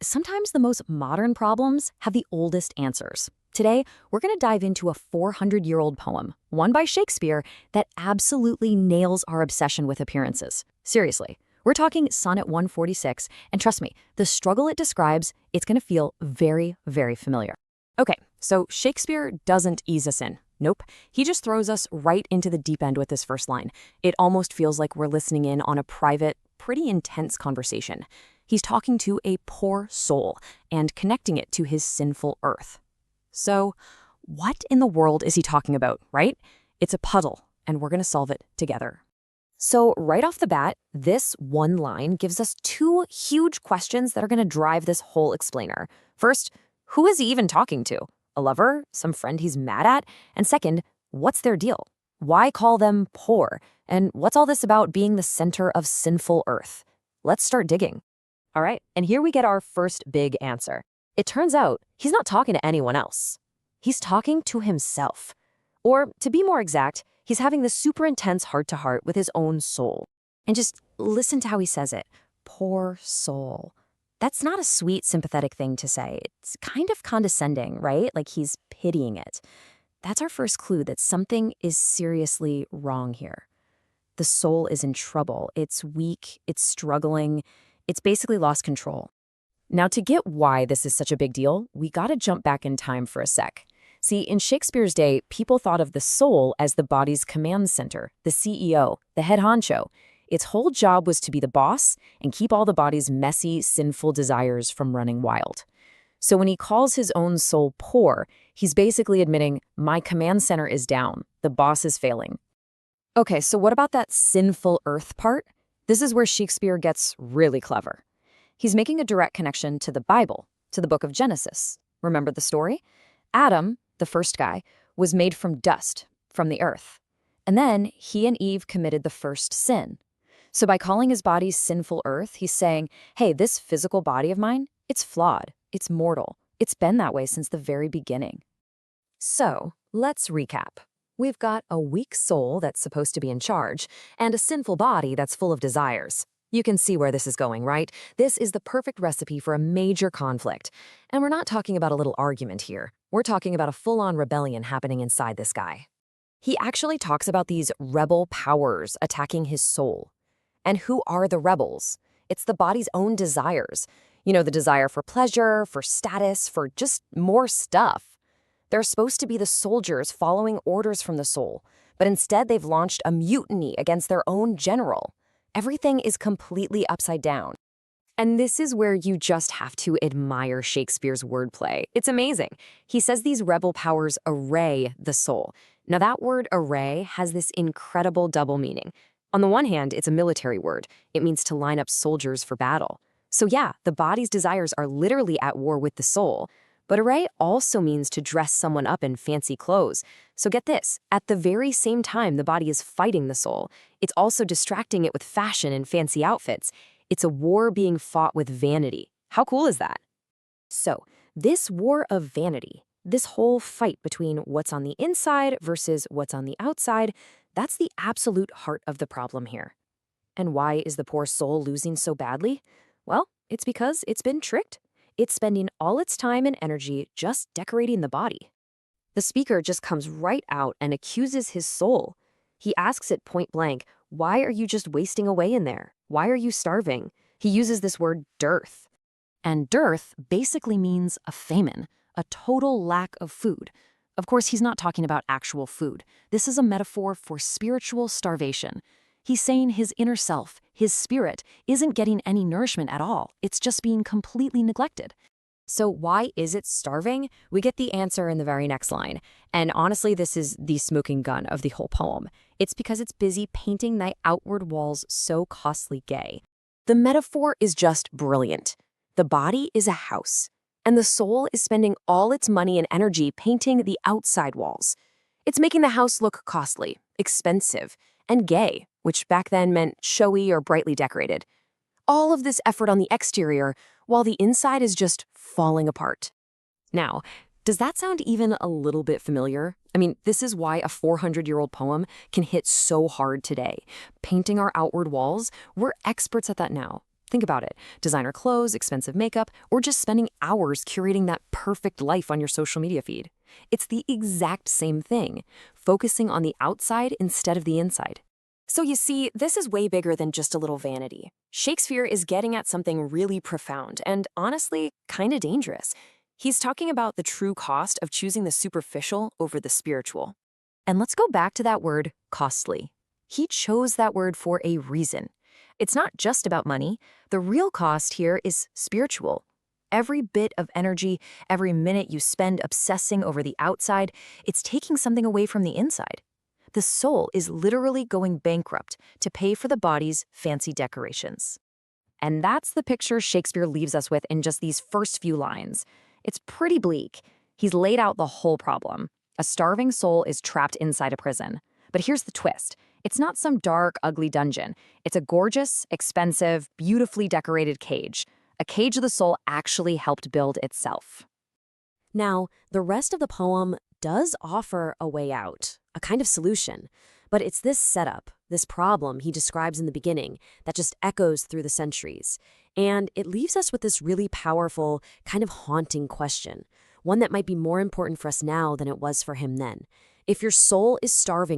Sometimes the most modern problems have the oldest answers. Today, we're going to dive into a 400-year-old poem, one by Shakespeare, that absolutely nails our obsession with appearances. Seriously, we're talking Sonnet 146, and trust me, the struggle it describes, it's going to feel very, very familiar. Okay, so Shakespeare doesn't ease us in. Nope, he just throws us right into the deep end with this first line. It almost feels like we're listening in on a private, pretty intense conversation. He's talking to a poor soul and connecting it to his sinful earth. So, what in the world is he talking about, right? It's a puzzle, and we're going to solve it together. So, right off the bat, this one line gives us two huge questions that are going to drive this whole explainer. First, who is he even talking to? A lover? Some friend he's mad at? And second, what's their deal? Why call them poor? And what's all this about being the center of sinful earth? Let's start digging. All right, and here we get our first big answer. It turns out he's not talking to anyone else. He's talking to himself. Or, to be more exact, he's having this super intense heart-to-heart with his own soul. And just listen to how he says it. Poor soul. That's not a sweet, sympathetic thing to say. It's kind of condescending, right? Like he's pitying it. That's our first clue that something is seriously wrong here. The soul is in trouble. It's weak. It's struggling. It's basically lost control. Now, to get why this is such a big deal, we gotta jump back in time for a sec. See, in Shakespeare's day, people thought of the soul as the body's command center, the CEO, the head honcho. Its whole job was to be the boss and keep all the body's messy, sinful desires from running wild. So when he calls his own soul poor, he's basically admitting, my command center is down, the boss is failing. Okay, so what about that sinful earth part? This is where Shakespeare gets really clever. He's making a direct connection to the Bible, to the book of Genesis. Remember the story? Adam, the first guy, was made from dust, from the earth. And then he and Eve committed the first sin. So by calling his body sinful earth, he's saying, hey, this physical body of mine, it's flawed, it's mortal. It's been that way since the very beginning. So let's recap. We've got a weak soul that's supposed to be in charge, and a sinful body that's full of desires. You can see where this is going, right? This is the perfect recipe for a major conflict. And we're not talking about a little argument here. We're talking about a full-on rebellion happening inside this guy. He actually talks about these rebel powers attacking his soul. And who are the rebels? It's the body's own desires. The desire for pleasure, for status, for just more stuff. They're supposed to be the soldiers following orders from the soul, but instead they've launched a mutiny against their own general. Everything is completely upside down. And this is where you just have to admire Shakespeare's wordplay. It's amazing. He says these rebel powers array the soul. Now that word array has this incredible double meaning. On the one hand, it's a military word. It means to line up soldiers for battle. So yeah, the body's desires are literally at war with the soul. But array also means to dress someone up in fancy clothes. So get this, at the very same time the body is fighting the soul, it's also distracting it with fashion and fancy outfits. It's a war being fought with vanity. How cool is that? So, this war of vanity, this whole fight between what's on the inside versus what's on the outside, that's the absolute heart of the problem here. And why is the poor soul losing so badly? Well, it's because it's been tricked. It's spending all its time and energy just decorating the body. The speaker just comes right out and accuses his soul. He asks it point blank, why are you just wasting away in there? Why are you starving? He uses this word dearth. And dearth basically means a famine, a total lack of food. Of course, he's not talking about actual food. This is a metaphor for spiritual starvation. He's saying his inner self, his spirit, isn't getting any nourishment at all. It's just being completely neglected. So why is it starving? We get the answer in the very next line. And honestly, this is the smoking gun of the whole poem. It's because it's busy painting thy outward walls so costly gay. The metaphor is just brilliant. The body is a house, and the soul is spending all its money and energy painting the outside walls. It's making the house look costly, expensive, and gay, which back then meant showy or brightly decorated. All of this effort on the exterior, while the inside is just falling apart. Now, does that sound even a little bit familiar? I mean, this is why a 400-year-old poem can hit so hard today. Painting our outward walls, we're experts at that now. Think about it. Designer clothes, expensive makeup, or just spending hours curating that perfect life on your social media feed. It's the exact same thing, focusing on the outside instead of the inside. So you see, this is way bigger than just a little vanity. Shakespeare is getting at something really profound and, honestly, kind of dangerous. He's talking about the true cost of choosing the superficial over the spiritual. And let's go back to that word, costly. He chose that word for a reason. It's not just about money. The real cost here is spiritual. Every bit of energy, every minute you spend obsessing over the outside, it's taking something away from the inside. The soul is literally going bankrupt to pay for the body's fancy decorations. And that's the picture Shakespeare leaves us with in just these first few lines. It's pretty bleak. He's laid out the whole problem. A starving soul is trapped inside a prison. But here's the twist. It's not some dark, ugly dungeon. It's a gorgeous, expensive, beautifully decorated cage. A cage the soul actually helped build itself. Now, the rest of the poem does offer a way out, a kind of solution. But it's this setup, this problem he describes in the beginning, that just echoes through the centuries. And it leaves us with this really powerful, kind of haunting question, one that might be more important for us now than it was for him then. If your soul is starving